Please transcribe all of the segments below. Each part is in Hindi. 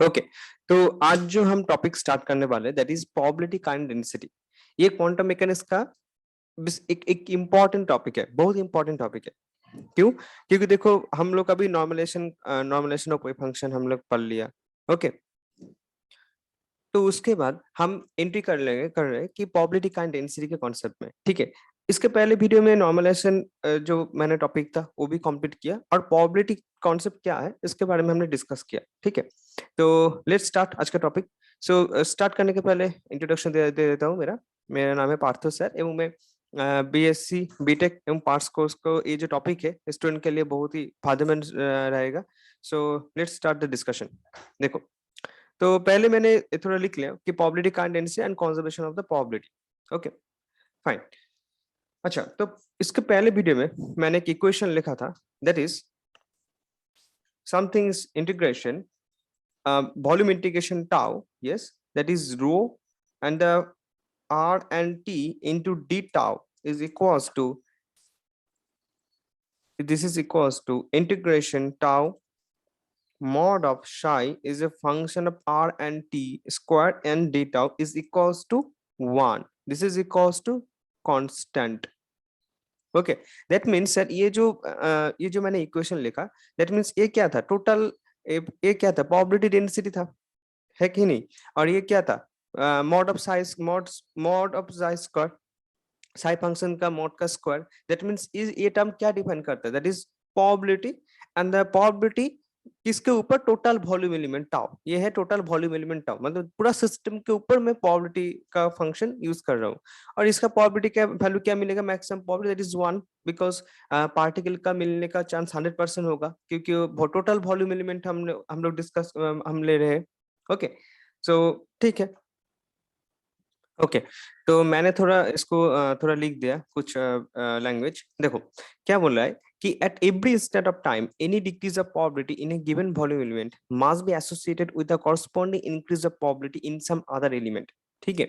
ओके तो आज जो हम टॉपिक स्टार्ट करने वाले हैं that is probability current density. ये क्वांटम मैकेनिक्स का एक इम्पॉर्टेंट टॉपिक है, बहुत इंपॉर्टेंट टॉपिक है। क्यों? क्योंकि देखो हम लोग अभी नॉर्मलाइजेशन ऑफ कोई फंक्शन हम लोग पढ़ लिया। ओके तो उसके बाद हम एंट्री कर रहे हैं कि प्रोबेबिलिटी काइंड डेंसिटी के कॉन्सेप्ट में। ठीक है, इसके पहले वीडियो में नॉर्मलाइजेशन जो मैंने टॉपिक था वो भी कंप्लीट किया और प्रोबेबिलिटी कॉन्सेप्ट क्या है इसके बारे में हमने डिस्कस किया। ठीक है, तो लेट्स स्टार्ट आज का टॉपिक। सो स्टार्ट करने के पहले इंट्रोडक्शन दे देता हूँ। मेरा मेरा नाम है पार्थो सर एवं मैं बीएससी बीटेक एवं पार्ट्स कोर्स को ये जो टॉपिक है स्टूडेंट के लिए बहुत ही फायदेमंद रहेगा। So let's start the discussion. देखो तो पहले मैंने थोड़ा लिख लिया कि probability current density and conservation of the probability. Okay fine. अच्छा तो इसके पहले वीडियो में मैंने एक इक्वेशन लिखा था that is something is integration volume integration tau, yes, that is rho, and the r and t into d tau is equals to, this is equals to integration tau mod of psi is a function of r and t square and d tau is equals to 1. This is equals to constant. Okay that means sir ये जो मैंने इक्वेशन लिखा दैट मीन्स ये क्या था टोटल, ये क्या था प्रोबेबिलिटी डेंसिटी था, है कि नहीं? और ये क्या था mod of size mod of size square, Sai function का मॉड का स्क्वायर। दैट मींस ये टर्म क्या डिफाइन करता है that is probability and the probability किसके ऊपर टोटल वॉल्यूम एलिमेंट टाउ, ये है टोटल वॉल्यूम एलिमेंट टाउ, मतलब पूरा सिस्टम के ऊपर मैं प्रोबेबिलिटी का फंक्शन यूज कर रहा हूँ। और इसका प्रोबेबिलिटी क्या वैल्यू क्या मिलेगा maximum probability that is 1 because particle का मिलने का चांस 100% होगा क्योंकि टोटल वॉल्यूम एलिमेंट हम लोग डिस्कस हम ले रहे हैं। ओके सो ठीक है। ओके तो मैंने थोड़ा इसको थोड़ा लिख दिया कुछ लैंग्वेज। देखो क्या बोल रहा है कि at every instant of time any decrease of probability in a given volume element must be associated with the corresponding increase of probability in some other element. ठीक है,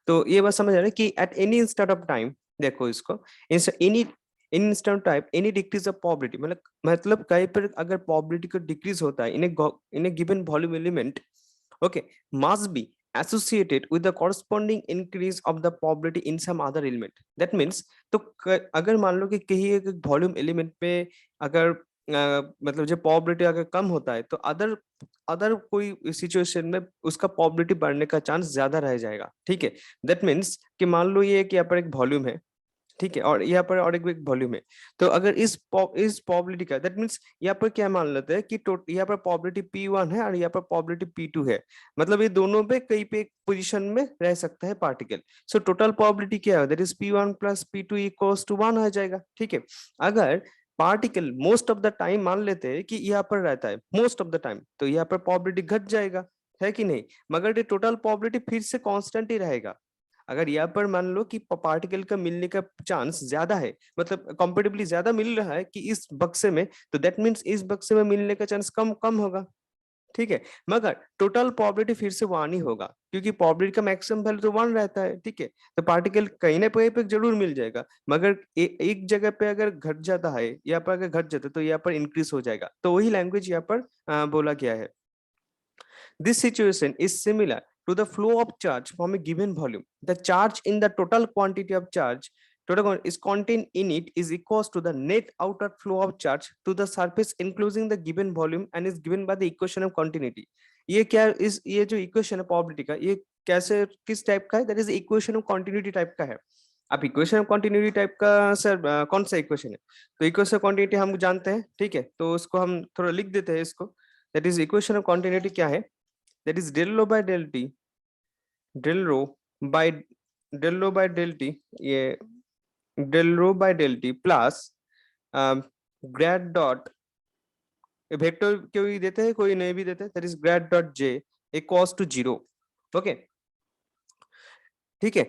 तो ये बात समझ आ रहा है कि at any instant of time, देखो इसको any in instant type any decrease of probability मतलब कहीं पर अगर प्रोबेबिलिटी का डिक्रीज होता है in a given volume element, okay, must be associated with the corresponding increase of the probability in some other element. That means तो अगर मान लो कि कहीं एक वॉल्यूम एलिमेंट पे अगर मतलब जो प्रोबेबिलिटी अगर कम होता है तो अदर अदर कोई सिचुएशन में उसका प्रोबेबिलिटी बढ़ने का चांस ज्यादा रह जाएगा। ठीक है, दैट मीन्स कि मान लो ये कि यहाँ पर एक वॉल्यूम है, ठीक है, और यहाँ पर और एक वॉल्यूम है, तो अगर इस प्रोबेबिलिटी का दैट मींस यहाँ पर क्या मान लेते हैं कि यहाँ पर प्रोबेबिलिटी P1 है और यहाँ पर प्रोबेबिलिटी P2 है, मतलब ये दोनों पे कहीं पे एक पोजीशन में रह सकता है पार्टिकल। सो टोटल प्रोबेबिलिटी क्या है that is P1 plus P2 equals to 1 आ जाएगा। ठीक है, अगर particle most of the time मान लेते हैं कि यहाँ पर रहता है मोस्ट ऑफ द टाइम, तो यहाँ पर प्रोबेबिलिटी घट जाएगा, है कि नहीं? मगर ये टोटल प्रोबेबिलिटी फिर से कांस्टेंट ही रहेगा। अगर यहाँ पर मान लो कि पार्टिकल का मिलने का चांस ज्यादा है, मतलब कंपेरेटिवली ज्यादा मिल रहा है कि इस बक्से में, तो दैट मींस इस बक्से में मिलने का चांस कम कम होगा। ठीक है, मगर टोटल प्रोबेबिलिटी फिर से 1 ही होगा क्योंकि प्रोबेबिलिटी का मैक्सिमम वैल्यू तो 1 रहता है। ठीक है, तो पार्टिकल कहीं ना कहीं पे जरूर मिल जाएगा, मगर एक जगह पे अगर घट जाता है, यहाँ पर अगर घट जाता है तो यहाँ पर इंक्रीज हो जाएगा। तो वही लैंग्वेज यहाँ पर बोला गया है। This situation is similar to the flow of charge from a given volume. The charge in the total quantity of charge is contained in it is equals to the net outer flow of charge to the surface including the given volume and is given by the equation of continuity. ये क्या इस ये जो इक्वेशन है प्रोबेबिलिटी का, ये कैसे किस टाइप का है? That is equation of continuity type का है। अब इक्वेशन ऑफ कंटिन्यूटी टाइप का सर कौन सा इक्वेशन है? तो इक्वेशन ऑफ कंटिन्यूटी हम जानते हैं। ठीक है, तो उसको हम थोड़ा लिख देते हैं इसको। That is equation of continuity क्या है? that is del rho by del t, del rho by del rho by del t, ये del rho by del t plus grad dot vector कोई देते हैं कोई नहीं भी देते, that is grad dot j equals to 0। Okay ठीक है,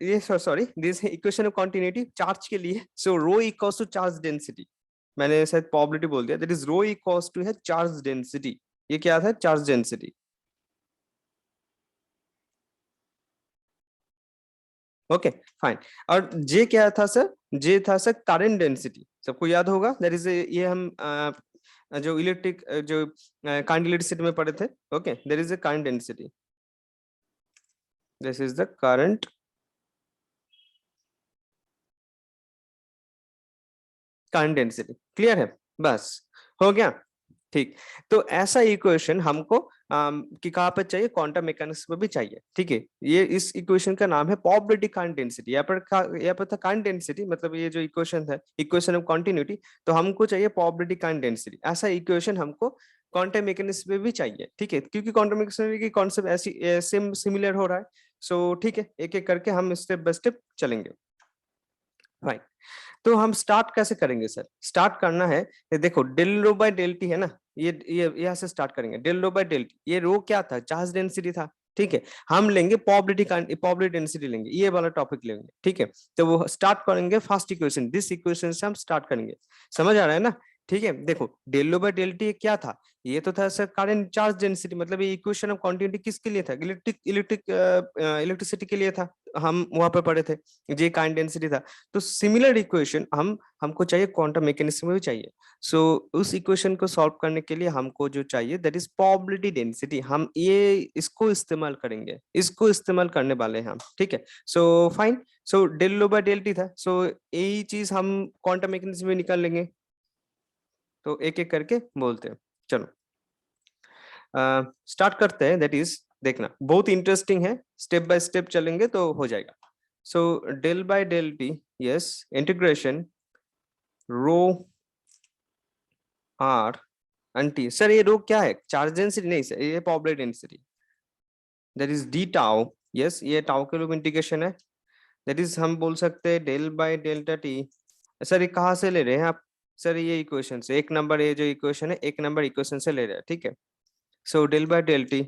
ये sorry this equation of continuity charge के लिए। So rho equals to charge density, मैंने शायद प्रोबेबिलिटी बोल दिया, that is rho equals to है चार्ज डेंसिटी। ये क्या था? Charge density. Okay fine. और जे क्या था सर? जे था सर करंट डेंसिटी, सबको याद होगा। दैट इज ये हम जो इलेक्ट्रिक जो करंट इलेक्ट्रिसिटी में पढ़े थे, okay, there is a current density, this is the current current density. Clear है? बस हो गया। ठीक, तो ऐसा इक्वेशन हमको कि कहाँ पे चाहिए, क्वांटम मैकेनिक्स में भी चाहिए। ठीक है, ये इस इक्वेशन का नाम है प्रोबेबिलिटी करंट डेंसिटी। यहाँ पर था करंट डेंसिटी, मतलब ये जो इक्वेशन है, इक्वेशन ऑफ कंटिन्यूटी, तो हमको चाहिए प्रोबेबिलिटी करंट डेंसिटी। ऐसा इक्वेशन हमको क्वांटम मैकेनिक्स में भी चाहिए। ठीक है, क्योंकि क्वांटम मैकेनिक्स की कॉन्सेप्ट ऐसी सेम सिमिलर हो रहा है। सो ठीक है, एक एक करके हम स्टेप बाय स्टेप चलेंगे। फाइन, तो हम स्टार्ट कैसे करेंगे सर? स्टार्ट करना है, ये देखो del rho by del t है ना, ये यहाँ से स्टार्ट करेंगे। Del rho by del t, ये रो क्या था? चार्ज डेंसिटी था। ठीक है, हम लेंगे प्रोबेबिलिटी डेंसिटी लेंगे, ये वाला टॉपिक लेंगे। ठीक है, तो वो स्टार्ट करेंगे फर्स्ट इक्वेशन, दिस इक्वेशन से हम स्टार्ट करेंगे। समझ आ रहा है ना? ठीक है, देखो del rho by del t क्या था? ये तो था सर करंट चार्ज डेंसिटी, मतलब ये इक्वेशन ऑफ कंटिन्यूटी किसके लिए था? इलेक्ट्रिसिटी के लिए था, हम वहां पे पढ़े थे। ये करंट डेंसिटी था। तो सिमिलर इक्वेशन हमको चाहिए क्वांटम मैकेनिक्स में भी चाहिए। सो उस इक्वेशन को सॉल्व करने के लिए हमको जो चाहिए दैट इज प्रोबेबिलिटी डेंसिटी। हम ये इसको इस्तेमाल करेंगे, इसको इस्तेमाल करने वाले हैं हम। ठीक है, so fine, so del rho by del t था, सो यही चीज हम क्वांटम मैकेनिक्स में निकाल लेंगे। तो एक एक करके बोलते हैं, चलो स्टार्ट करते हैं। दैट इज, देखना बहुत इंटरेस्टिंग है, स्टेप बाय स्टेप चलेंगे तो हो जाएगा। So del by del T, yes, integration rho r and t. Sir ये रो क्या है? चार्ज डेंसिटी नहीं सर, ये probability density, that is d tau. Yes, ये टाउ के रूप इंटीग्रेशन है। दैट इज हम बोल सकते हैं del by delta t. Sir ये कहाँ से ले रहे हैं आप? सर ये इक्वेशन से, एक नंबर, ये जो इक्वेशन है एक नंबर इक्वेशन से ले रहे हैं। ठीक है, so del by del T,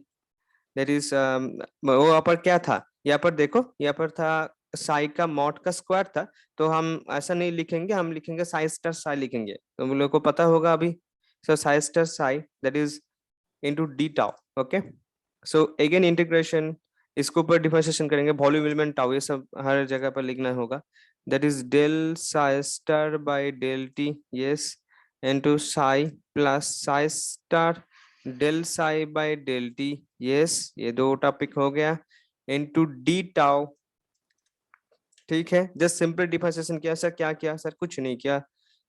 that is वो यहाँ पर क्या था? यहाँ पर देखो, यहाँ पर था साई का मॉड का स्क्वायर था। तो हम ऐसा नहीं लिखेंगे, हम लिखेंगे साई स्टार साई लिखेंगे, तो हम लोग को पता होगा अभी। So psi star psi that is into D tau. Okay, so again integration, इसके ऊपर डिफरेंशिएशन करेंगे, वॉल्यूम एलिमेंट टाउ, ये सब हर जगह पर लिखना होगा। That is del psi star by del T, yes, into psi plus psi star del psi by del T, yes, ये दो टॉपिक हो गया, इनटू डी टाउ। ठीक है, जस्ट सिंपल डिफरेंशिएशन किया सर। क्या किया सर? कुछ नहीं किया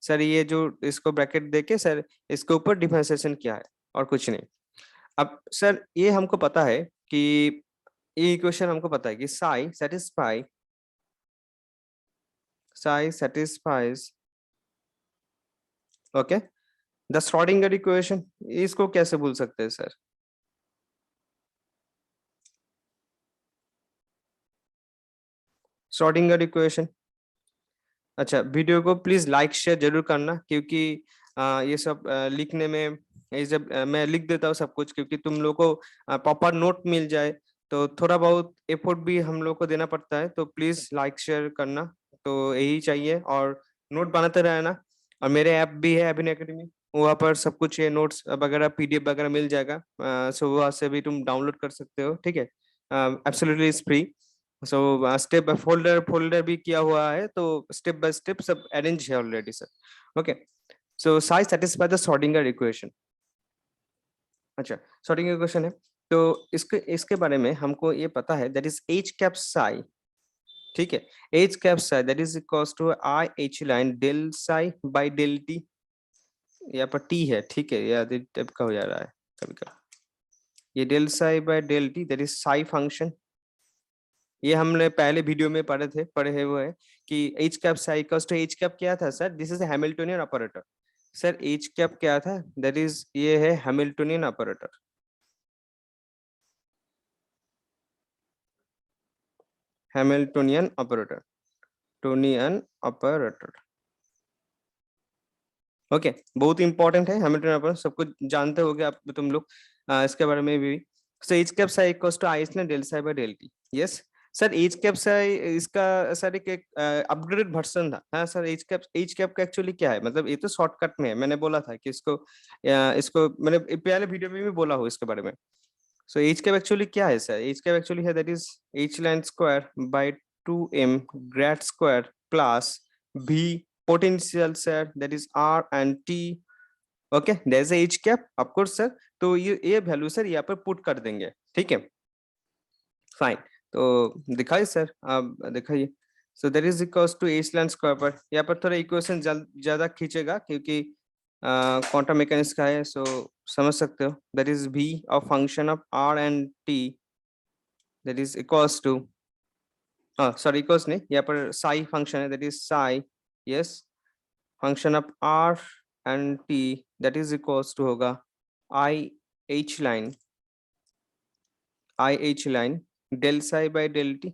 सर, ये जो इसको ब्रैकेट देके सर इसके ऊपर डिफरेंशिएशन किया है, और कुछ नहीं। अब सर ये हमको पता है कि ये इक्वेशन हमको पता है कि Sai satisfies okay the Schrodinger equation. इसको कैसे भूल सकते हैं सर? Schrodinger equation. अच्छा, वीडियो को प्लीज लाइक शेयर जरूर करना, क्योंकि ये सब लिखने में, ये जब मैं लिख देता हूँ सब कुछ, क्योंकि तुम लोग को प्रॉपर नोट मिल जाए, तो थोड़ा बहुत एफर्ट भी हम लोग को देना पड़ता है। तो प्लीज लाइक शेयर करना, तो यही चाहिए, और नोट बनाते रहना। और मेरे ऐप भी है अभिनय एकेडमी, वहाँ पर सब कुछ ये नोट्स वगैरह पीडीएफ वगैरह मिल जाएगा। सो वहाँ से भी तुम डाउनलोड कर सकते हो। ठीक है, absolutely free. So step folder folder भी किया हुआ है, तो स्टेप बाय स्टेप सब अरेंज है already sir. Okay, so Sai satisfy the Schrodinger equation. अच्छा, श्रोडिंगर इक्वेशन है, तो इसके इसके बारे में हमको ये पता है, that is H cap psi. ठीक है, H cap psi that is equals to i H line del psi by del t. यहाँ पर टी है, ठीक है, या टाइप का हो जा रहा है कभी कभी। ये del psi by del T that is psi function. ये हमने पहले वीडियो में पढ़े हुए हैं कि एच कैप साइकल्स, तो एच कैप क्या था sir? This is Hamiltonian operator. Sir H cap क्या था? दैट इज, ये है हैमिल्टोनियन ऑपरेटर। हैमिल्टोनियन ऑपरेटर, टोनियन ऑपरेटर। ओके, बहुत इंपॉर्टेंट है हैमिल्टन ऑपरेटर, सबको जानते होगे आप तुम लोग इसके बारे में भी। So H cap psi equals to i h del psi by del T. Yes sir, H cap psi इसका सर एक अपग्रेडेड वर्जन था। हाँ सर, एच कैप का एक्चुअली क्या है? मतलब ये तो शॉर्टकट में है, मैंने बोला था कि इसको मैंने पहले वीडियो में भी बोला हूँ इसके बारे में। सो एच कैप एक्चुअली क्या है सर? एच कैप एक्चुअली है that is h line square by 2m grad square plus v potential sir, that is r and t okay, there is H cap of course sir. तो ये वैल्यू सर यहाँ पर पुट कर देंगे, ठीक है, फाइन। तो दिखाइए सर, आप दिखाइए। So that is equals to h line square पर, यहाँ पर थोड़ा इक्वेशन ज्यादा खींचेगा क्योंकि क्वांटम मैकेनिक्स का है, सो समझ सकते हो। That is v of function of r and t, that is equals to, sorry equals नहीं, यहाँ पर साई फंक्शन है, that is psi, yes, function of r and t, that is equals to होगा I H line, I H line del psi by del T,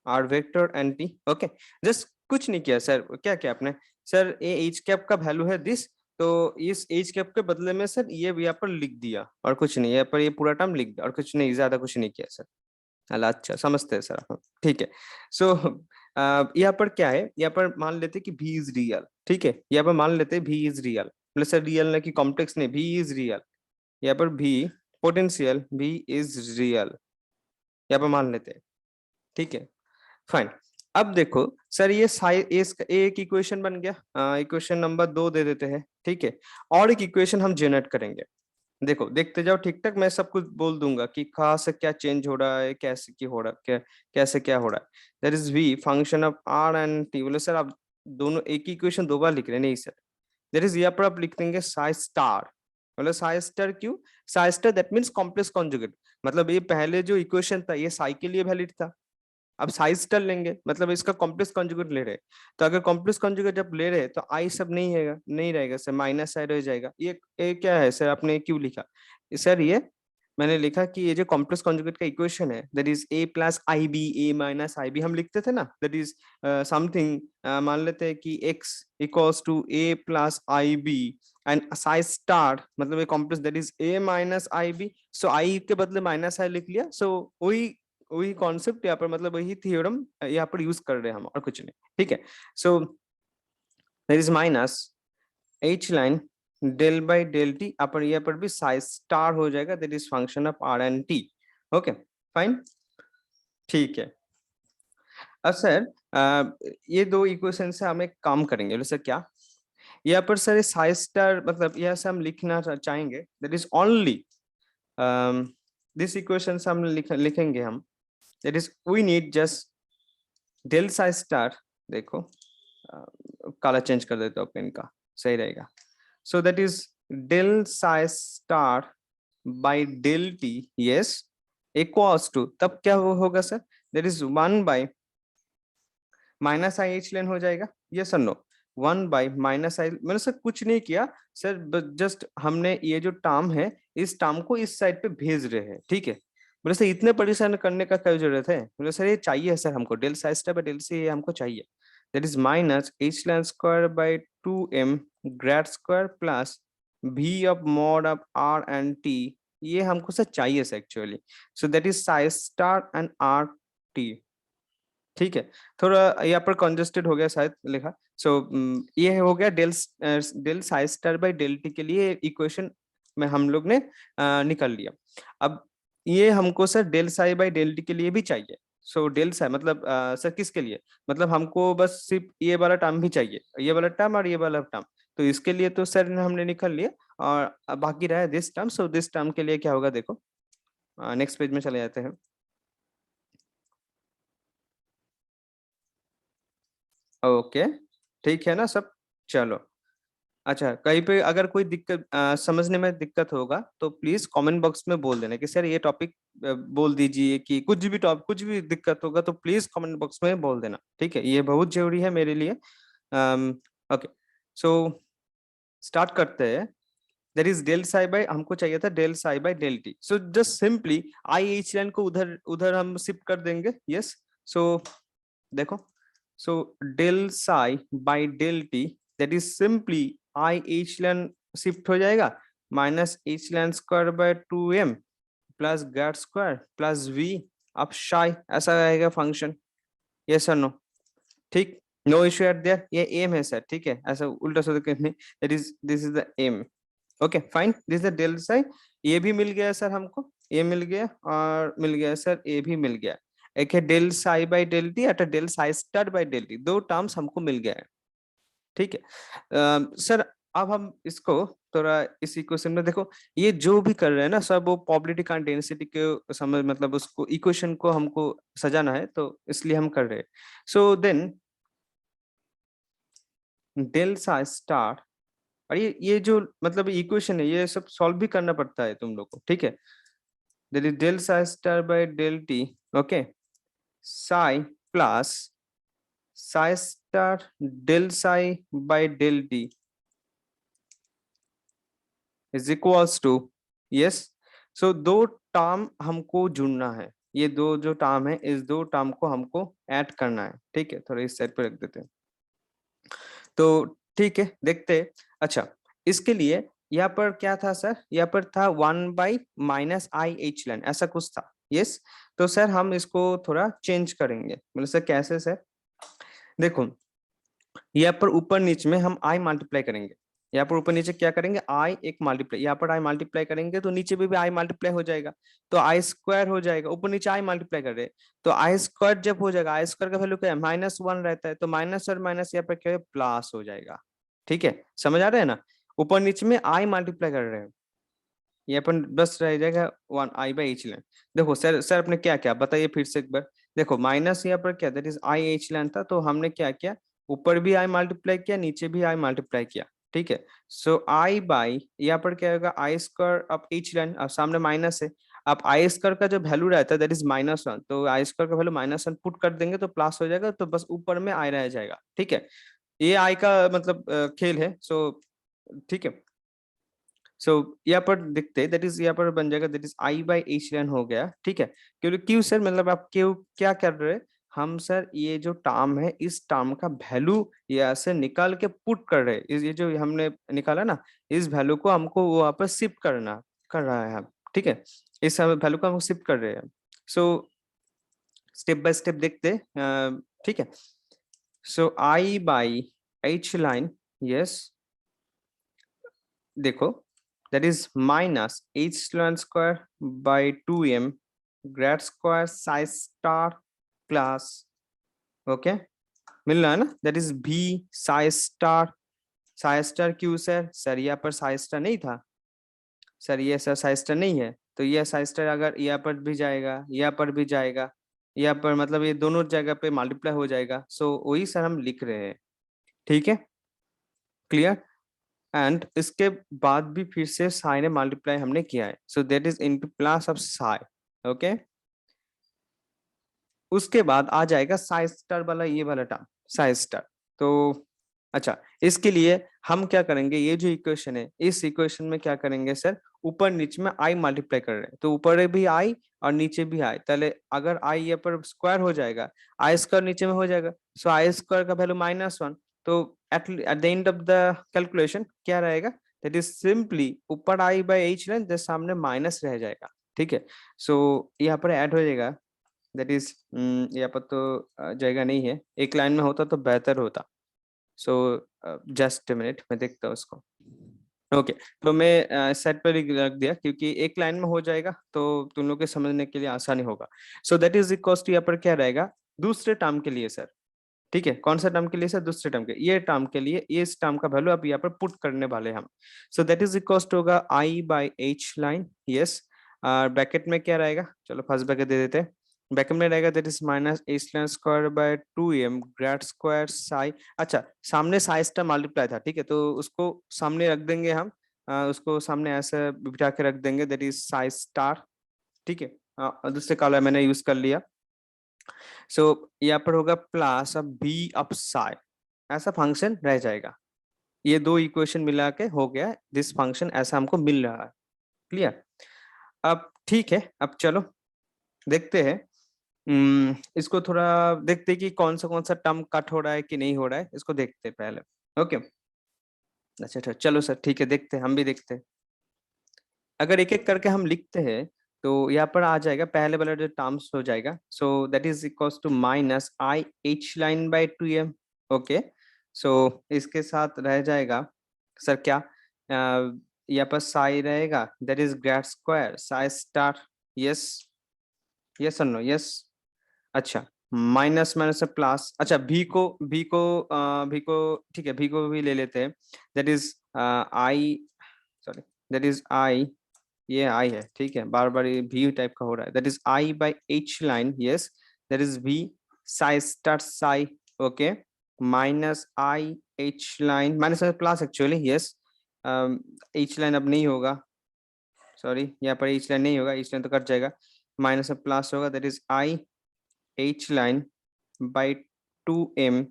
R vector and T. Okay, just कुछ नहीं किया सर, क्या किया आपने सर, ये एच कैप का वैल्यू है दिस, तो इस एच कैप के बदले में सर ये भी यहाँ पर लिख दिया और कुछ नहीं, यहाँ पर ये पूरा टर्म लिख दिया और कुछ नहीं, ज्यादा कुछ नहीं किया सर। अल्लाह, अच्छा समझते हैं सर आप, ठीक है। सो यहाँ पर क्या है, यहाँ पर मान लेते हैं कि भी इज रियल, ठीक है, यहाँ पर मान लेते हैं भी इज रियल, मतलब सर रियल ना कि कॉम्प्लेक्स नहीं, भी इज रियल, यहाँ पर भी पोटेंशियल भी इज रियल, यहाँ पर मान लेते हैं, ठीक है, फाइन। अब देखो सर, ये एक इक्वेशन बन गया, इक्वेशन नंबर 2 दे देते हैं, ठीक है, और एक इक्वेशन हम जनरेट करेंगे। देखो देखते जाओ, ठीक ठाक मैं सब कुछ बोल दूंगा कि कहाँ से क्या चेंज हो रहा है, कैसे की हो रहा है, क्या कैसे क्या हो रहा है। That is V function of are and t. बोले सर आप दोनों एक ही इक्वेशन दो बार लिख रहे हैं, नहीं सर, दैट इज यहाँ पर आप लिख देंगे साई स्टार। मतलब साई स्टार क्यों, Sai star that means complex conjugate, मतलब ये पहले जो इक्वेशन था ये साई के लिए वैलिड था, अब साइज टर लेंगे मतलब इसका कॉम्प्लेक्स कॉन्जुगेट ले रहे हैं, तो अगर कॉम्प्लेक्स कॉन्जुगेट जब ले रहे हैं तो आई सब नहीं है, नहीं रहेगा सर, माइनस आई रह जाएगा। ये क्या है सर, आपने क्यों लिखा सर, ये मैंने लिखा कि ये जो कॉम्प्लेक्स कॉन्जुगेट का इक्वेशन है that is a plus I b, a minus I b हम लिखते थे ना, दैट इज समथिंग, मान लेते हैं कि x equals to A plus I B and psi's star, मतलब ये complex that is A minus I B, so I के बदले माइनस आई लिख लिया, सो वही वही कॉन्सेप्ट यहाँ पर, मतलब वही थ्योरम यहाँ पर यूज कर रहे हैं हम, और कुछ नहीं, ठीक है। So there is minus H line del by del T, अपन यहाँ पर भी साइज स्टार हो जाएगा, that is function of are and T. Okay, fine, ठीक है। अब सर ये दो इक्वेशन से हम एक काम करेंगे, बोले सर क्या, यहाँ पर सर साइज स्टार मतलब यहाँ से हम लिखना चाहेंगे, that is only this equation से हम लिखेंगे हम, that is we need just del size star, देखो काला चेंज कर देते हो पेन का, सही रहेगा। So that is del size star by del T, yes, equals to, तब क्या होगा sir, that is 1 minus I H line हो जाएगा, ये सर नो, 1 - i, मैंने सर कुछ नहीं किया सर, जस्ट हमने ये जो टर्म है इस टर्म को इस साइड पे भेज रहे हैं, ठीक है। बोले सर इतने परेशान करने का क्या जरूरत है, बोले सर ये चाहिए सर हमको, del size star by del से ये हमको चाहिए, that is minus H line square by 2m grad square plus v of mod of r and t, ये हमको सर चाहिए sir actually, so that is psi star and r t, ठीक है। थोड़ा यहाँ पर कंजेस्टेड हो गया शायद लिखा, सो ये हो गया del psi star by del t के लिए इक्वेशन में हम लोग ने निकाल लिया। अब ये हमको sir del psi by del t के लिए भी चाहिए, सो डेल साई मतलब सर किसके लिए, मतलब हमको बस सिर्फ ये वाला टर्म भी चाहिए, ये वाला टर्म और ये वाला टर्म, तो इसके लिए तो सर हमने निकाल लिया, और अब बाकी रहा this term, so this term के लिए क्या होगा देखो, नेक्स्ट पेज में चले जाते हैं। ओके, ठीक है ना सब, चलो। अच्छा, कहीं पे अगर कोई दिक्कत समझने में दिक्कत होगा तो प्लीज कमेंट बॉक्स में बोल देना कि सर ये टॉपिक बोल दीजिए, कि कुछ भी टॉपिक कुछ भी दिक्कत होगा तो प्लीज कमेंट बॉक्स में बोल देना, ठीक है, ये बहुत जरूरी है मेरे लिए। ओके, सो स्टार्ट करते हैं। There is del psi by, हमको चाहिए था del psi by del t, so just simply i H line को उधर उधर हम शिफ्ट कर देंगे, यस। सो देखो, so del psi by del T, that is simply i h line shift हो जाएगा, minus h line square by 2m plus grad square plus v अब शाई, ऐसा रहेगा फंक्शन, यस और नो, ठीक, नो इश्यू एट देयर, ये एम है सर, ठीक है, ऐसा उल्टा सीधा करने, that is this is the m. Okay fine, this is the del psi, ये भी मिल गया सर हमको, ये मिल गया और मिल गया सर, ये भी मिल गया, एक है del psi by del t, at del psi star by del t, दो टर्म्स हमको मिल गया है। ठीक है। सर अब हम इसको थोड़ा इस इक्वेशन में देखो, ये जो भी कर रहे हैं ना सब वो प्रोबेबिलिटी का डेंसिटी के समझ मतलब उसको इक्वेशन को हमको सजाना है, तो इसलिए हम कर रहे हैं। So then del psi star, और ये जो मतलब इक्वेशन है ये सब सॉल्व भी करना पड़ता है तुम लोग को, ठीक है। That is del psi star by del T, okay, psi plus psi star del psi by del T is equals to, yes. So दो टर्म हमको जुड़ना है, ये दो जो टर्म है इस दो टर्म को हमको ऐड करना है, ठीक है। थोड़ा इस साइड पे रख देते हैं, तो ठीक है देखते हैं। अच्छा, इसके लिए यहाँ पर क्या था सर, यहाँ पर था 1/-i/h ऐसा कुछ था, यस। तो सर हम इसको थोड़ा चेंज करेंगे, मतलब सर कैसे सर, देखो यहाँ पर ऊपर नीचे में हम आई मल्टीप्लाई करेंगे, यहाँ पर ऊपर नीचे क्या करेंगे, आई एक मल्टीप्लाई, यहाँ पर आई मल्टीप्लाई करेंगे तो नीचे भी आई मल्टीप्लाई हो जाएगा, तो आई स्क्वायर हो जाएगा। ऊपर नीचे आई मल्टीप्लाई कर रहे हैं तो आई स्क्वायर जब हो जाएगा, आई स्क्वायर का वैल्यू क्या है, -1 रहता है, तो माइनस और माइनस यहाँ पर क्या है, प्लस हो जाएगा। ठीक है, समझ आ रहा है ना, ऊपर नीचे में आई मल्टीप्लाई कर रहे हैं, ये अपन बस रह जाएगा 1/i/h लेन। देखो सर, आपने क्या क्या बताइए फिर से एक बार। देखो माइनस यहाँ पर क्या, दैट इज i/h लेन था, तो हमने क्या किया, ऊपर भी i मल्टीप्लाई किया, नीचे भी i मल्टीप्लाई किया, ठीक है। सो i बाई यहाँ पर क्या होगा, आई स्क्वायर अब h लेन, अब सामने माइनस है, अब आई स्क्वायर का जो वैल्यू रहता है दैट इज -1, तो आई स्क्वायर का वैल्यू -1 पुट कर देंगे तो प्लस हो जाएगा, तो बस ऊपर में i रह जाएगा, ठीक है। ये i का मतलब खेल है, सो ठीक है। सो यहाँ पर देखते हैं, दैट इज यहाँ पर बन जाएगा, दैट इज i/h लेन हो गया, ठीक है। क्योंकि क्यों सर, मतलब आप क्यों क्या कर रहे हैं, हम सर ये जो टर्म है इस टर्म का वैल्यू यहाँ से निकाल के पुट कर रहे हैं, ये जो हमने निकाला ना, इस वैल्यू को हमको वहां पर शिफ्ट करना कर रहा है हम, ठीक है। इस वैल्यू को हम शिफ्ट कर रहे हैं। सो स्टेप बाय स्टेप देखते हैं, ठीक है। सो i/h लाइन, यस, देखो that is minus h square by 2m grad square psi star plus, okay, मिल रहा है ना, that is b psi star क्यों सर, यहाँ पर psi star नहीं था सर, ये सर psi star नहीं है, तो ये psi star अगर यहाँ पर भी जाएगा, यहाँ पर भी जाएगा, यहाँ पर मतलब ये दोनों जगह पे मल्टीप्लाई हो जाएगा, सो वही सर हम लिख रहे हैं, ठीक है, क्लियर। एंड इसके बाद भी फिर से साइन मल्टीप्लाई हमने किया है, सो that is into plus of Sai, okay. उसके बाद आ जाएगा साई स्टार वाला, ये वाला टर्म साई स्टार। तो अच्छा, इसके लिए हम क्या करेंगे, ये जो इक्वेशन है इस इक्वेशन में क्या करेंगे सर, ऊपर नीचे में आई मल्टीप्लाई कर रहे हैं, तो ऊपर भी आई और नीचे भी आई, पहले अगर आई ये पर स्क्वायर हो जाएगा, आई स्क्वायर नीचे में हो जाएगा, सो आई स्क्वायर का वैल्यू -1, तो eight the end of the calculation क्या रहेगा, दैट इज सिंपली ऊपर i/h लें, सामने माइनस रह जाएगा, ठीक है। सो यहाँ पर ऐड हो जाएगा, दैट इज यहाँ पर तो जगह नहीं है, एक लाइन में होता तो बेहतर होता। सो जस्ट मिनट, मैं देखता हूँ उसको, ओके। तो मैं सेट पर ही रख दिया, क्योंकि एक लाइन में हो जाएगा तो तुम लोग के समझने के लिए आसानी होगा। So that is equals to यहाँ पर क्या रहेगा, दूसरे टर्म के लिए सर, ठीक है, कौन सा टर्म के लिए सर, दूसरे टर्म के, ये टर्म के लिए ये इस टर्म का वैल्यू अब यहाँ पर पुट करने वाले हम। So that is equals to होगा i/h लाइन, यस, ब्रैकेट में क्या रहेगा, चलो फर्स्ट ब्रैकेट दे देते हैं, ब्रैकेट में रहेगा that is -h line square by 2m grad square Sai, अच्छा सामने साई स्टार मल्टीप्लाई था, ठीक है, तो उसको सामने रख देंगे हम, उसको सामने ऐसे बिठा के रख देंगे, दैट इज साई स्टार, ठीक है। दूसरे कॉलम मैंने यूज कर लिया। सो यहाँ पर होगा प्लस अब बी अप साई, ऐसा फंक्शन रह जाएगा, ये दो इक्वेशन मिला के हो गया दिस फंक्शन, ऐसा हमको मिल रहा है, क्लियर। अब ठीक है, अब चलो देखते हैं, इसको थोड़ा देखते हैं कि कौन सा टर्म कट हो रहा है कि नहीं हो रहा है, इसको देखते हैं पहले, ओके। अच्छा अच्छा, चलो सर ठीक है, देखते हैं, हम भी देखते हैं। अगर एक एक करके हम लिखते हैं तो यहाँ पर आ जाएगा पहले वाला जो टर्म्स हो जाएगा, so that is equals to -i/h line by 2m, okay. So इसके साथ रह जाएगा सर क्या, यहाँ पर साई रहेगा, that is grad square Sai star, yes, yes और नो, यस, अच्छा। माइनस माइनस से प्लस, अच्छा भी को ठीक है, भी को भी ले लेते हैं, that is I, sorry, that is आई, ये आई है, ठीक है, बार बार ये भी टाइप का हो रहा है, that is I by H line, yes, that is भी psi star psi, okay, minus I H line, minus plus actually, yes, H line अब नहीं होगा, सॉरी, यहाँ पर एच लाइन नहीं होगा, एच लाइन तो कट जाएगा, माइनस में प्लस होगा, that is I H line by 2m,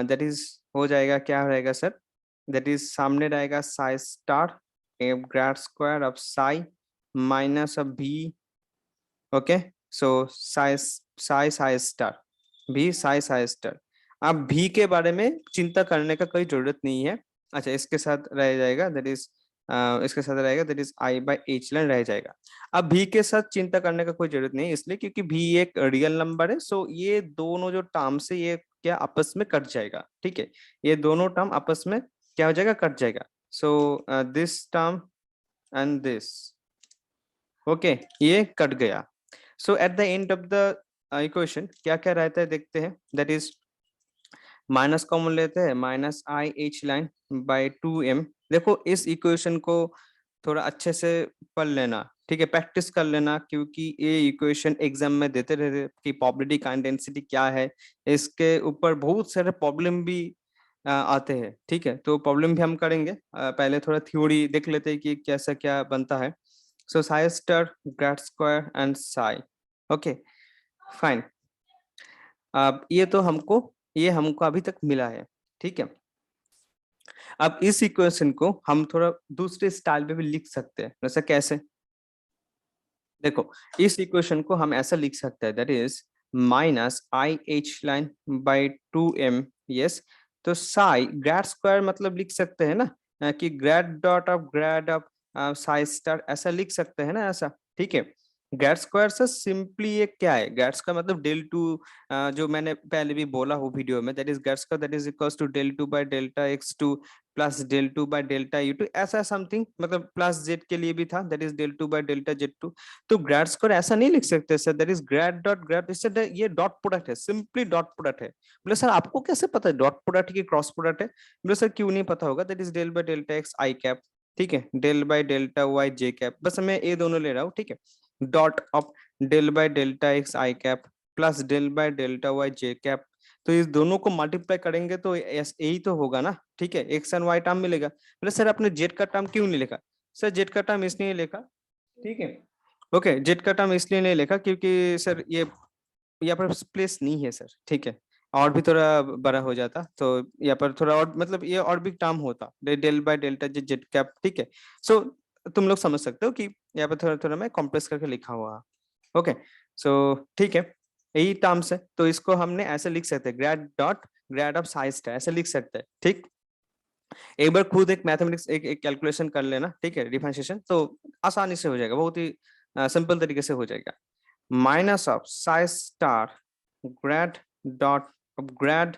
that is हो जाएगा, क्या रहेगा सर, दैट इज सामने रहेगा Sai star grad square of Sai minus of भी, ओके, सो साई साई साई स्टार, भी साई साई स्टार। अब भी के बारे में चिंता करने का कोई जरूरत नहीं है, अच्छा इसके साथ रह जाएगा, दैट इज इसके साथ रहेगा, that is I by H line रह जाएगा। अब भी के साथ चिंता करने का कोई जरूरत नहीं है, इसलिए क्योंकि भी एक रियल नंबर है, सो ये दोनों जो टर्म से ये क्या आपस में कट जाएगा, ठीक है, ये दोनों टर्म आपस में क्या हो जाएगा, कट जाएगा, so this term and this, okay, ये कट गया। So at the end of the equation क्या क्या रहता है देखते हैं, दैट इज माइनस कॉमन लेते हैं, minus I H line by 2m। देखो इस इक्वेशन को थोड़ा अच्छे से पढ़ लेना, ठीक है, प्रैक्टिस कर लेना, क्योंकि ये इक्वेशन एग्जाम में देते रहते कि प्रोबेबिलिटी का डेंसिटी क्या है, इसके ऊपर बहुत सारे प्रॉब्लम भी आते हैं, ठीक है, तो प्रॉब्लम भी हम करेंगे, पहले थोड़ा थ्योरी देख लेते हैं कि कैसा क्या बनता है। So psi star grad square and psi, okay, fine. अब ये हमको अभी तक मिला है, ठीक है। अब इस इक्वेशन को हम थोड़ा दूसरे स्टाइल में भी लिख सकते हैं, वैसे कैसे, देखो इस इक्वेशन को हम ऐसा लिख सकते हैं, that is minus I H line by 2m, yes, तो साई ग्रेड स्क्वायर मतलब लिख सकते हैं ना, कि ग्रेड ऑफ साई स्टार, ऐसा लिख सकते हैं ना, ऐसा, ठीक है। ग्रेड स्क्वायर से सिंपली ये क्या है, ग्रेड स्क्वायर मतलब डेल टू, जो मैंने पहले भी बोला हो वीडियो में, that is grad square, that is equals to del two by delta x two plus del two by delta u two, ऐसा समथिंग, मतलब प्लस जेड के लिए भी था, that is del two by delta z two. तो ग्रेड स्क्वायर ऐसा नहीं लिख सकते sir, that is grad dot grad, इससे ये डॉट प्रोडक्ट है, सिंपली डॉट प्रोडक्ट है। बोले सर आपको कैसे पता है डॉट प्रोडक्ट की क्रॉस प्रोडक्ट है, बोले सर क्यों नहीं पता होगा, that is del by delta x i cap, ठीक है, del by delta y j cap, बस मैं ये दोनों ले रहा हूँ, ठीक है, dot of del by delta x i cap plus del by delta y j cap, तो इस दोनों को मल्टीप्लाई करेंगे तो यही तो होगा ना, ठीक है, एक्स एंड वाई टर्म मिलेगा। बोले सर आपने जेड का टर्म क्यों नहीं लिखा, सर जेड का टर्म इसलिए लिखा, ठीक है, ओके, जेड का टर्म इसलिए नहीं लिखा क्योंकि सर ये यहाँ पर प्लेस नहीं है सर, ठीक है, और भी थोड़ा बड़ा हो जाता तो यहाँ पर थोड़ा और, मतलब ये और भी टर्म होता, del by delta z z cap, ठीक है। सो तुम लोग समझ सकते हो कि यहाँ पर थोड़ा थोड़ा मैं कॉम्प्रेस करके लिखा हुआ, ओके, सो ठीक है, यही टर्म्स है, तो इसको हमने ऐसे लिख सकते हैं, grade dot grade of size ऐसे लिख सकते हैं, ठीक। एक बार खुद एक मैथमेटिक्स एक कैलकुलेशन कर लेना, ठीक है, डिफरेंशिएशन तो आसानी से हो जाएगा, बहुत ही सिंपल तरीके से हो जाएगा। Minus of Sai star grade dot grade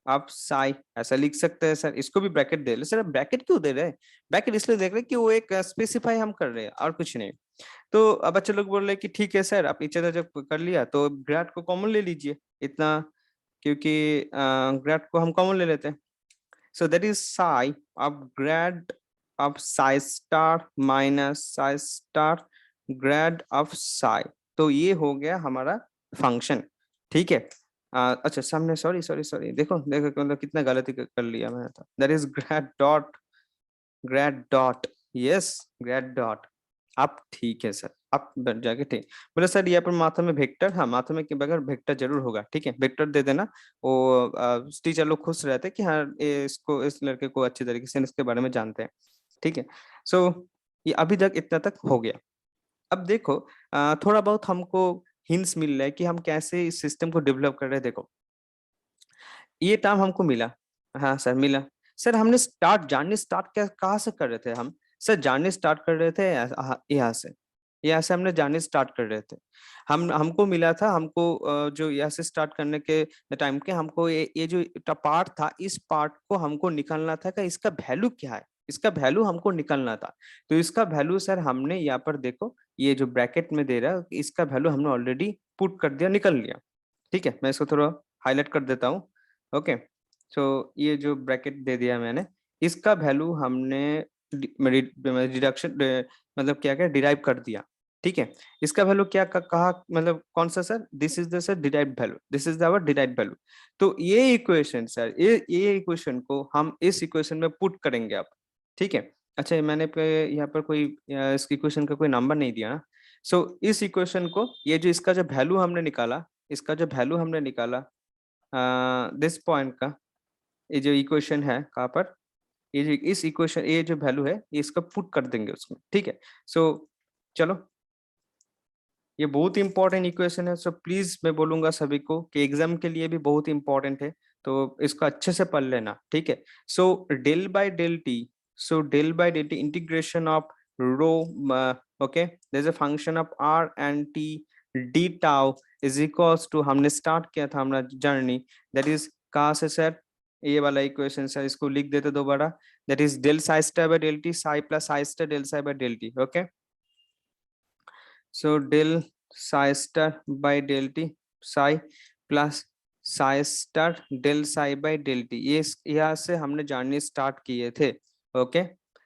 of Sai, ऐसा लिख सकते हैं सर, इसको भी ब्रैकेट दे ले सर, ब्रैकेट क्यों दे रहे हैं, ब्रैकेट इसलिए देख रहे हैं कि वो एक स्पेसिफाई हम कर रहे हैं और कुछ नहीं। तो अब बच्चे लोग बोल रहे हैं कि ठीक है सर, आप नीचे जब कर लिया तो ग्रेड को कॉमन ले लीजिए इतना, क्योंकि ग्रेड को हम कॉमन ले लेते हैं, so that is psi of grad of psi star minus psi star grad of psi, तो ये हो गया हमारा फंक्शन, ठीक है। अच्छा सामने, सॉरी सॉरी सॉरी, देखो देखो मतलब कितना गलती कर लिया मैंने, तो that is grad dot, yes, grade dot, आप ठीक है सर, आप बैठ जाके, ठीक, बोले सर यहाँ पर माथा में वेक्टर, हाँ माथा में के बगैर वेक्टर जरूर होगा, ठीक है, वेक्टर दे देना, वो टीचर लोग खुश रहते हैं कि हाँ ये इसको, इस लड़के को अच्छी तरीके से इसके बारे में जानते हैं, ठीक है। सो ये अभी तक इतना तक हो गया। अब देखो थोड़ा बहुत हमको हिंट्स मिल रहा है कि हम कैसे इस सिस्टम को डेवलप कर रहे हैं, देखो ये टर्म हमको मिला, हाँ सर मिला, सर हमने स्टार्ट क्या कहाँ से कर रहे थे हम, सर जानने स्टार्ट कर रहे थे यहाँ से हमने जानने स्टार्ट कर रहे थे, हमको मिला था, हमको जो यहाँ से स्टार्ट करने के टाइम के हमको ये जो पार्ट था, इस पार्ट को हमको निकालना था कि इसका वैल्यू क्या है, इसका वैल्यू हमको निकालना था। तो इसका वैल्यू सर हमने यहाँ पर देखो, ये जो ब्रैकेट में दे रहा है, इसका वैल्यू हमने ऑलरेडी पुट कर दिया, निकल लिया, ठीक है, मैं इसको थोड़ा हाईलाइट कर देता हूँ। ओके, सो ये जो ब्रैकेट दे दिया मैंने, इसका वैल्यू हमने डिडक्शन मतलब क्या क्या डिराइव कर दिया। ठीक है, इसका वैल्यू क्या कहा, मतलब कौन सा sir, this is the sir derived value, this is our derived value. तो ये इक्वेशन सर, ये इक्वेशन को हम इस इक्वेशन में पुट करेंगे अब। ठीक है, अच्छा मैंने यहाँ पर कोई इस इक्वेशन का कोई नंबर नहीं दिया ना। सो इस इक्वेशन को, ये जो इसका जो वैल्यू हमने निकाला, इसका जो वैल्यू हमने निकाला दिस पॉइंट का, ये जो इक्वेशन है कहाँ पर, ये जो इस इक्वेशन, ये जो वैल्यू है ये इसका पुट कर देंगे उसमें। ठीक है, सो चलो, ये बहुत इंपॉर्टेंट इक्वेशन है। सो प्लीज मैं बोलूंगा सभी को कि एग्जाम के लिए भी बहुत इंपॉर्टेंट है, तो इसको अच्छे से पढ़ लेना। ठीक है, so del by del t, so del by del t integration of rho, okay, there is a function of are and t d tau is equals to, हमने स्टार्ट किया था हमारा जर्नी, दैट इज कहाँ से सर, ये वाला इक्वेशन सर, इसको लिख देते दोबारा, that is del psi star by del t psi plus psi star del psi by del T. Okay, so del psi star by del t psi plus psi star del psi by del t, ये यहाँ से हमने जानने स्टार्ट किए थे। ओके,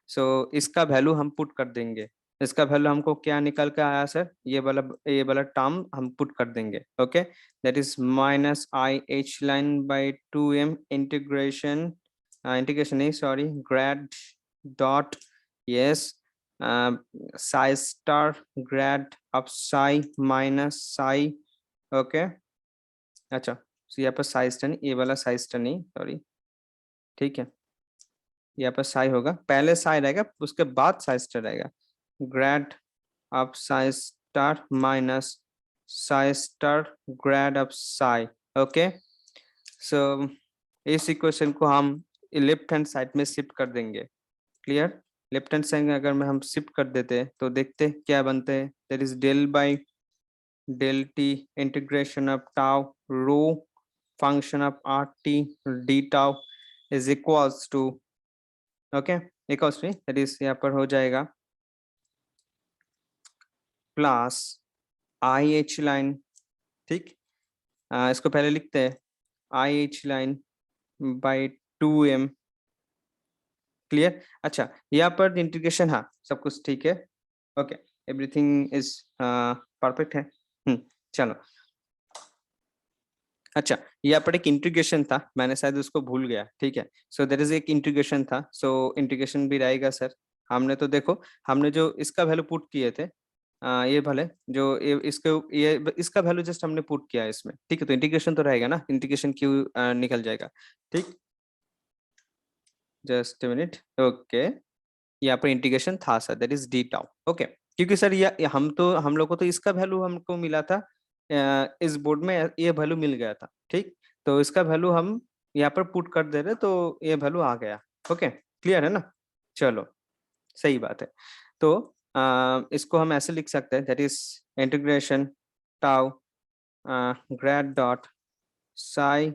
सो इसका वैल्यू हम पुट कर देंगे। इसका वैल्यू हमको क्या निकल के आया सर, ये वाला टर्म हम पुट कर देंगे। Okay, that is minus I H line by 2m integration, integration नहीं sorry, grad dot, yes, psi star grad of psi minus psi। Okay, अच्छा, तो यहाँ पर psi star नहीं, ये वाला psi star नहीं सॉरी, ठीक है, यहाँ पर psi होगा, पहले psi रहेगा उसके बाद psi star रहेगा, grad of psi star minus psi star grad of psi। Okay, so इस इक्वेशन को हम लेफ्ट हैंड साइड में शिफ्ट कर देंगे। क्लियर, लेफ्ट हैंड साइड में अगर मैं हम शिफ्ट कर देते तो देखते क्या बनते हैं, that is del by del t integration of tau rho function of r t d tau is equals to, okay, equals to that is यहाँ पर हो जाएगा प्लस आई एच लाइन। ठीक, इसको पहले लिखते हैं, I H line by 2m। Clear, अच्छा यहाँ पर इंटीग्रेशन, हाँ सब कुछ ठीक है। ओके, एवरीथिंग इज परफेक्ट है। चलो, अच्छा यहाँ पर एक इंटीग्रेशन था, मैंने शायद उसको भूल गया। ठीक है, सो देयर इज एक इंटीग्रेशन था, सो इंटीग्रेशन भी रहेगा सर। हमने तो देखो, हमने जो इसका वैल्यू पुट किए थे, ये भले जो ये इसका वैल्यू जस्ट हमने पुट किया है इसमें। ठीक है, तो इंटीग्रेशन तो रहेगा ना, इंटीग्रेशन क्यों निकल जाएगा। ठीक, जस्ट मिनट। ओके, यहाँ पर इंटीग्रेशन था sir, that is d tau. Okay, क्योंकि सर ये हम लोग को तो इसका वैल्यू हमको मिला था, इस बोर्ड में ये वैल्यू मिल गया था। ठीक, तो इसका वैल्यू हम यहाँ पर पुट कर दे रहे, तो ये वैल्यू आ गया। ओके, क्लियर है ना, चलो सही बात है। तो इसको हम ऐसे लिख सकते हैं, that is integration tau grad dot Sai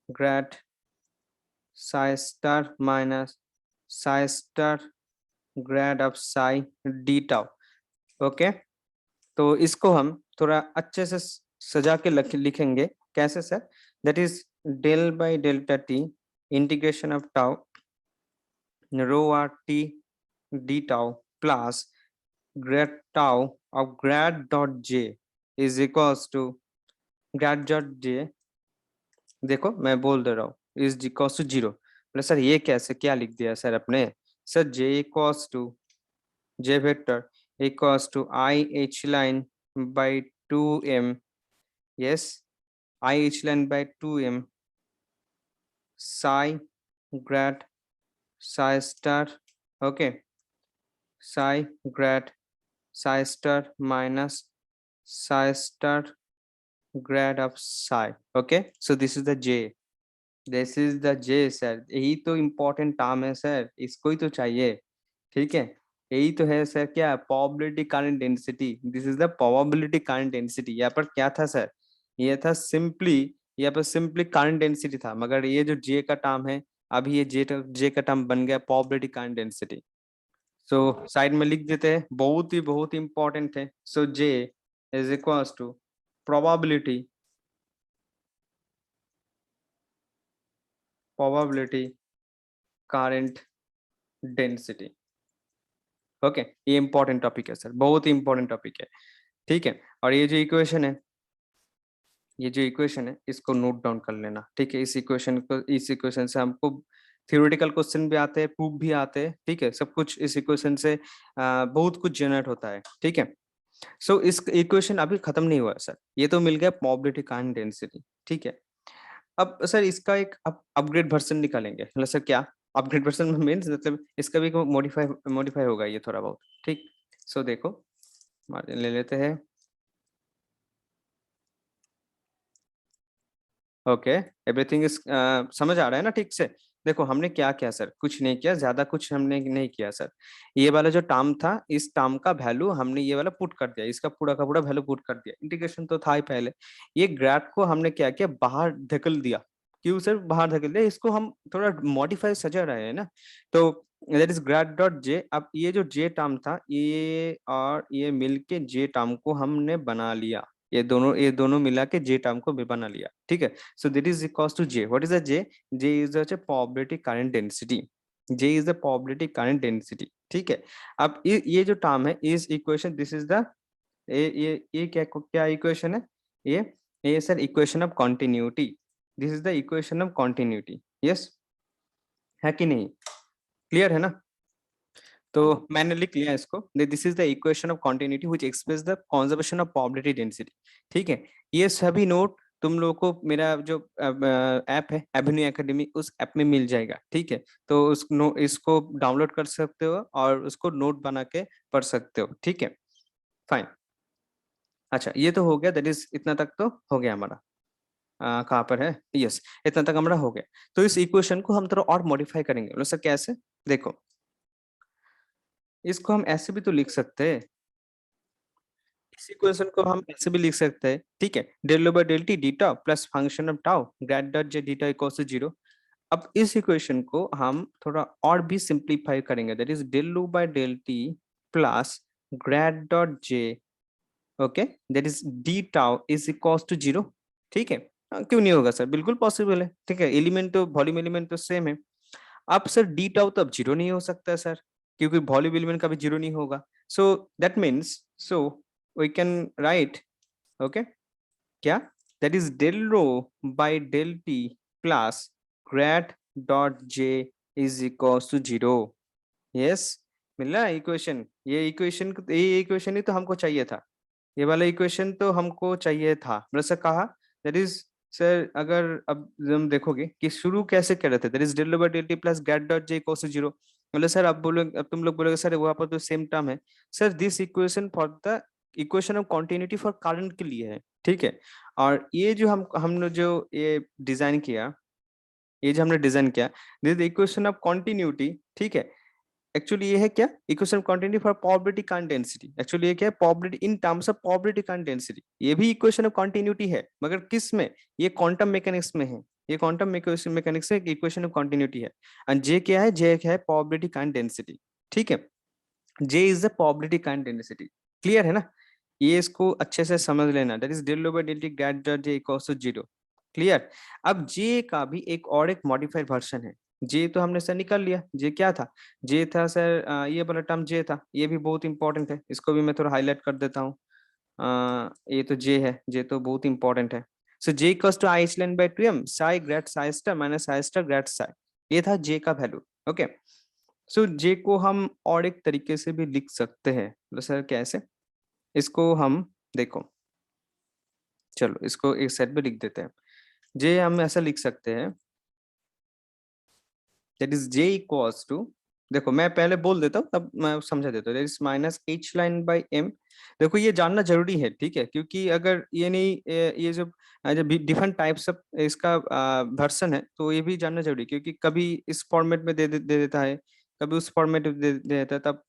grad psi star minus psi star grad of Sai D tau. Okay, तो इसको हम थोड़ा अच्छे से सजा के लिखेंगे, कैसे sir, that is del by delta t integration of tau rho r t d tau plus grad tau of grad dot J is equals to grad dot j, देखो मैं बोल दे रहा हूँ, इज इक्वल्स टू 0। बोले सर ये कैसे, क्या लिख दिया सर अपने, sir j equals to j vector equals to I h line by 2m, yes, I h line by 2m psi grad psi star, okay, psi grad psi star minus psi star grad of psi। okay, so this is the j, this is the j sir, यही तो इम्पोर्टेंट टर्म है सर, इसको ही तो चाहिए। ठीक है, यही तो है सर, क्या probability current density, this is the probability current density. यहाँ पर क्या था सर, ये था सिंपली, यहाँ पर सिंपली करंट डेंसिटी था, मगर ये जो जे का टर्म है, अभी ये जे का टर्म बन गया probability current density. So side में लिख देते हैं, बहुत ही इंपॉर्टेंट है। So J is equals to probability probability current density. Okay, ये इंपॉर्टेंट टॉपिक है सर, बहुत ही इंपॉर्टेंट टॉपिक है। ठीक है, और ये जो इक्वेशन है, ये जो इक्वेशन है इसको नोट डाउन कर लेना। ठीक है, इस इक्वेशन से हमको थ्योरेटिकल क्वेश्चन भी आते हैं, प्रूफ भी आते हैं। ठीक है, सब कुछ इस इक्वेशन से बहुत कुछ जनरेट होता है। ठीक है, सो इस इक्वेशन अभी खत्म नहीं हुआ है सर, ये तो मिल गया प्रोबेबिलिटी काइंड डेंसिटी। ठीक है, अब सर इसका एक अपग्रेड वर्जन निकालेंगे। मतलब सर क्या अपग्रेड वर्जन मीन्स, मतलब इसका भी मॉडिफाई मॉडिफाई होगा ये थोड़ा बहुत। ठीक, सो देखो मार्जिन ले लेते हैं। ओके, एवरीथिंग इज समझ आ रहा है ना ठीक से। देखो हमने क्या किया सर, कुछ नहीं किया, ज्यादा कुछ हमने नहीं किया सर। ये वाला जो टर्म था, इस टर्म का वैल्यू हमने ये वाला पुट कर दिया, इसका पूरा का पूरा वैल्यू पुट कर दिया। इंटीग्रेशन तो था ही पहले। ये ग्रेड को हमने क्या किया, बाहर धकेल दिया। क्यों सर बाहर धकेल दिया, इसको हम थोड़ा मॉडिफाई सजा रहे हैं ना। तो दैट इज ग्रेड डॉट जे। अब ये जो जे टर्म था, ये और ये मिलके जे टर्म को हमने बना लिया। ये दोनों मिला के जे टर्म को भी बना लिया। ठीक है, so that is equals to j. What is the j? j is the probability current density. j is the probability current density. ठीक है, अब ये जो टर्म है, इस इक्वेशन, दिस इज द, ये क्या क्या इक्वेशन है, ये ये sir equation of continuity. This is the equation of continuity. Yes, है कि नहीं, क्लियर है ना। तो मैंने लिख लिया इसको, this is the equation of continuity which express the conservation of probability density. ठीक है, ये सभी नोट तुम लोगों को मेरा जो ऐप है एवेन्यू एकेडमी, उस ऐप में मिल जाएगा। ठीक है, तो इसको डाउनलोड कर सकते हो और उसको नोट बना के पढ़ सकते हो। ठीक है, फाइन। अच्छा, ये तो हो गया, दैट इज इतना तक तो हो गया हमारा। कहाँ पर है, यस, इतना तक हमारा हो गया। तो इस इक्वेशन को हम थोड़ा और मॉडिफाई करेंगे। मतलब सर कैसे, देखो इसको हम ऐसे भी तो लिख सकते हैं, इस इक्वेशन को हम ऐसे भी लिख सकते हैं। ठीक है, del by del t d tau plus function of tau grad dot j d tau equals to 0। अब इस इक्वेशन को हम थोड़ा और भी सिंप्लीफाई करेंगे, that is del u by del T plus grad dot j, okay, that is d tau is equals to 0। ठीक है, क्यों नहीं होगा सर, बिल्कुल पॉसिबल है। ठीक है, एलिमेंट तो वॉल्यूम एलिमेंट तो सेम है। अब सर डी टाउ तो अब 0 नहीं हो सकता है सर, क्योंकि वॉल्यूम एलिमेंट का भी 0 नहीं होगा। So that means, so we can write, okay, क्या, that is del rho by del T plus grad dot J is equals to 0। Yes, मिल रहा है इक्वेशन। ये इक्वेशन ही तो हमको चाहिए था, ये वाला इक्वेशन तो हमको चाहिए था। मतलब सर कहा, दैट इज, सर अगर अब हम देखोगे कि शुरू कैसे कर रहे थे, that is del over del T plus grad dot J equals to 0। मतलब सर अब बोलो, अब तुम लोग बोलोगे सर वहां पर तो सेम टर्म है। Sir this equation for the equation of continuity for current के लिए है। ठीक है, और ये जो हमने जो ये डिजाइन किया, ये जो हमने डिजाइन किया, दिस इक्वेशन ऑफ कॉन्टिन्यूटी। ठीक है, एक्चुअली ये है क्या, equation quantity for probability current density. Actually ये क्या है, probability in terms of probability current density. ये भी इक्वेशन ऑफ कॉन्टिन्यूटी है, मगर किस में, ये क्वांटम मैकेनिक्स में है। ये क्वांटम मैकेनिक्स में इक्वेशन ऑफ कॉन्टिन्यूटी है। एंड जे क्या है, जे क्या है प्रोबेबिलिटी काइंड डेंसिटी। ठीक है, J is the probability current density. Clear है ना, ये इसको अच्छे से समझ लेना, that is del over del T grad dot J equals to 0। Clear. अब जे का भी एक और एक मॉडिफाइड वर्जन है। जे तो हमने सर निकाल लिया, जे क्या था, जे था सर ये वाला टर्म जे था, ये भी बहुत इंपॉर्टेंट है, इसको भी मैं थोड़ा हाईलाइट कर देता हूँ। ये तो जे है, जे तो बहुत इंपॉर्टेंट है। So J equals to I स्लैन by 2m psi grad psi star minus psi star grad psi. ये था जे का वैल्यू। ओके, सो जे को हम और एक तरीके से भी लिख सकते हैं। तो सर कैसे, इसको हम देखो, चलो इसको एक सेट में लिख देते हैं। जे हम ऐसा लिख सकते हैं, that is j equals to, देखो मैं पहले बोल देता हूँ तब मैं समझा देता हूँ, that is minus H line by m. देखो ये जानना जरूरी है, ठीक है, क्योंकि अगर ये नहीं, ये जो डिफरेंट टाइप्स ऑफ इसका वर्सन है, तो ये भी जानना जरूरी है, क्योंकि कभी इस फॉर्मेट में दे देता है, कभी उस फॉर्मेट में दे देता है, तब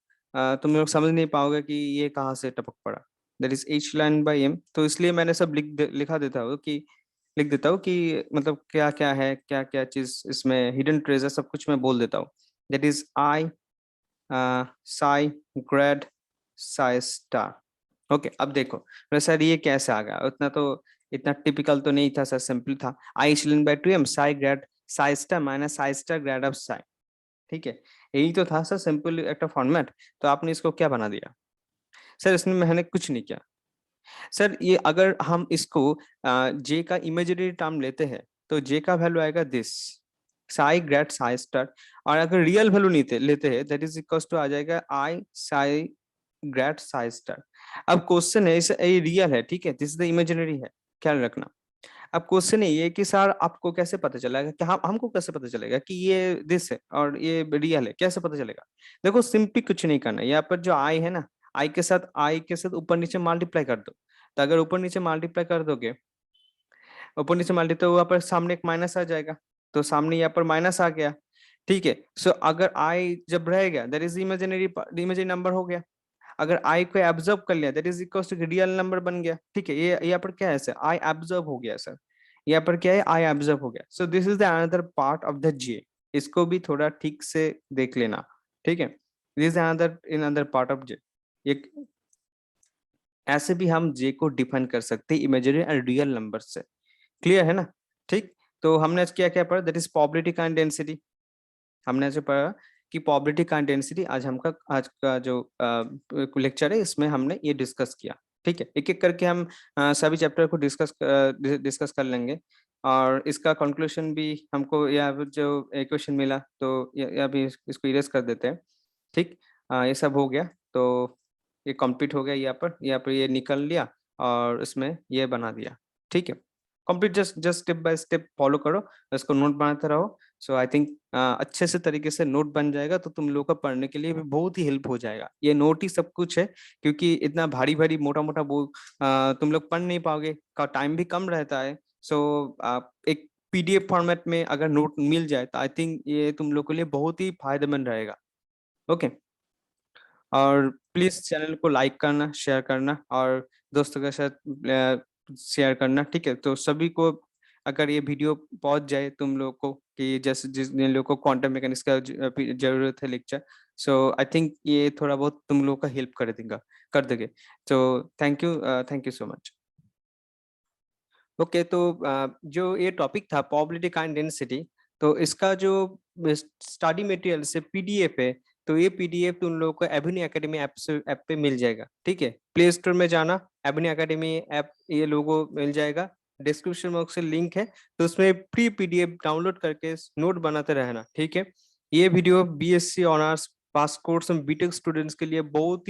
तुम लोग समझ नहीं पाओगे कि ये कहाँ से टपक पड़ा। That is h line by m, तो इसलिए मैंने सब लिखा देता हूँ कि, लिख देता हूँ कि मतलब क्या क्या है, क्या क्या चीज इसमें हिडन ट्रेजर, सब कुछ मैं बोल देता हूँ। That is I Sai grad psi star. Okay, अब देखो तो सर ये कैसे आ गया, उतना तो, इतना टिपिकल तो नहीं था सर, सिंपल था। आई स्लिन by 2m psi grad psi star minus psi star grad of psi. ठीक है, यही तो था सर सिंपल एक फॉर्मेट। तो आपने इसको क्या बना दिया सर? इसमें मैंने कुछ नहीं किया सर। ये अगर हम इसको जे का इमेजिनरी टर्म लेते हैं तो जे का वैल्यू आएगा this Sai grad psi star. और अगर रियल वैल्यू लेते हैं दैट इज इक्वल टू आ जाएगा आई साई ग्रेड साई स्टार। अब क्वेश्चन है इसे ये रियल है, ठीक है, दिस इज द इमेजिनरी है, ख्याल रखना। अब क्वेश्चन ये है कि सर आपको कैसे पता चलेगा कि हमको कैसे पता चलेगा कि ये दिस है और ये रियल है, कैसे पता चलेगा? देखो सिंपली कुछ नहीं करना, यहाँ पर जो आई है ना, आई के साथ ऊपर नीचे मल्टीप्लाई कर दो। तो अगर ऊपर नीचे मल्टीप्लाई कर दोगे, ऊपर नीचे मल्टीप्लाई तो वहां पर सामने एक माइनस आ जाएगा। तो सामने यहाँ पर माइनस आ गया, ठीक है। सो अगर आई जब रहेगा that is imaginary, imaginary number हो गया। अगर आई को एब्जॉर्ब कर लिया that is equal to real number बन गया, ठीक है। ये यहाँ पर क्या है सर? आई एब्जॉर्ब हो गया सर। यहाँ पर क्या है? आई एब्जॉर्ब हो गया। So this is the another part of the J. इसको भी थोड़ा ठीक से देख लेना, ठीक है। This is another in another part of J. ये ऐसे भी हम जे को डिफाइन कर सकते हैं इमेजिनरी और रियल नंबर से। क्लियर है ना? ठीक। तो हमने आज क्या क्या पढ़ा? दैट इज प्रोबेबिलिटी का डेंसिटी। हमने आज पढ़ा कि प्रोबेबिलिटी का डेंसिटी। आज का जो लेक्चर है इसमें हमने ये डिस्कस किया, ठीक है। एक एक करके हम सभी चैप्टर को डिस्कस कर लेंगे। और इसका कंक्लूजन भी हमको या जो इक्वेशन मिला तो या भी इसको इरेज कर देते हैं, ठीक। ये सब हो गया तो ये कंप्लीट हो गया। यहाँ पर ये निकल लिया और इसमें ये बना दिया, ठीक है। Complete, just just step by step follow करो, इसको नोट बनाते रहो। सो आई थिंक अच्छे से तरीके से नोट बन जाएगा तो तुम लोगों का पढ़ने के लिए भी बहुत ही हेल्प हो जाएगा। ये नोट ही सब कुछ है, क्योंकि इतना भारी भारी मोटा मोटा वो तुम लोग पढ़ नहीं पाओगे, का टाइम भी कम रहता है। सो एक पीडीएफ फॉर्मेट में अगर नोट मिल जाए तो आई थिंक ये तुम लोग के लिए बहुत ही फायदेमंद रहेगा। ओके। और प्लीज चैनल को लाइक करना, शेयर करना और दोस्तों के साथ शेयर करना, ठीक है। तो सभी को अगर ये वीडियो पहुंच जाए तुम लोग को कि जैसे जिन लोगों को क्वांटम मैकेनिक्स का जरूरत है लेक्चर, सो आई थिंक ये थोड़ा बहुत तुम लोग का हेल्प कर देंगे। तो thank you so much. Okay, तो जो ये टॉपिक था प्रोबेबिलिटी काइंड डेंसिटी, तो इसका जो स्टडी मटेरियल से पीडीएफ है, तो ये पीडीएफ तुम लोगों को एबिनी एकेडमी ऐप पे मिल जाएगा, ठीक है। प्ले स्टोर में जाना, एबिनी एकेडमी ऐप ये लोगो मिल जाएगा, डिस्क्रिप्शन बॉक्स से लिंक है। तो उसमें प्री पीडीएफ डाउनलोड करके नोट बनाते रहना, ठीक है। ये वीडियो बीएससी ऑनर्स पास कोर्स में बीटेक स्टूडेंट्स के लिए बहुत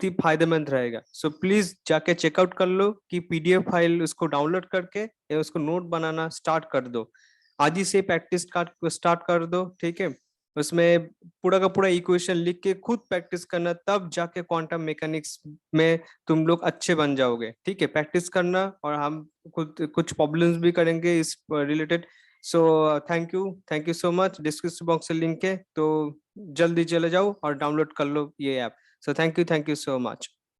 ही फायदेमंद रहेगा। सो प्लीज जाके चेकआउट कर लो कि पीडीएफ फाइल उसको डाउनलोड करके या उसको नोट बनाना स्टार्ट कर दो। आज ही से प्रैक्टिस स्टार्ट कर दो, ठीक है। उसमें पूरा का पूरा इक्वेशन लिख के खुद प्रैक्टिस करना, तब जाके क्वांटम मैकेनिक्स में तुम लोग अच्छे बन जाओगे, ठीक है। प्रैक्टिस करना और हम खुद कुछ प्रॉब्लम्स भी करेंगे इस related. So thank you so much. Description box से लिंक है, तो जल्दी चले जाओ और डाउनलोड कर लो ये app. So thank you so much.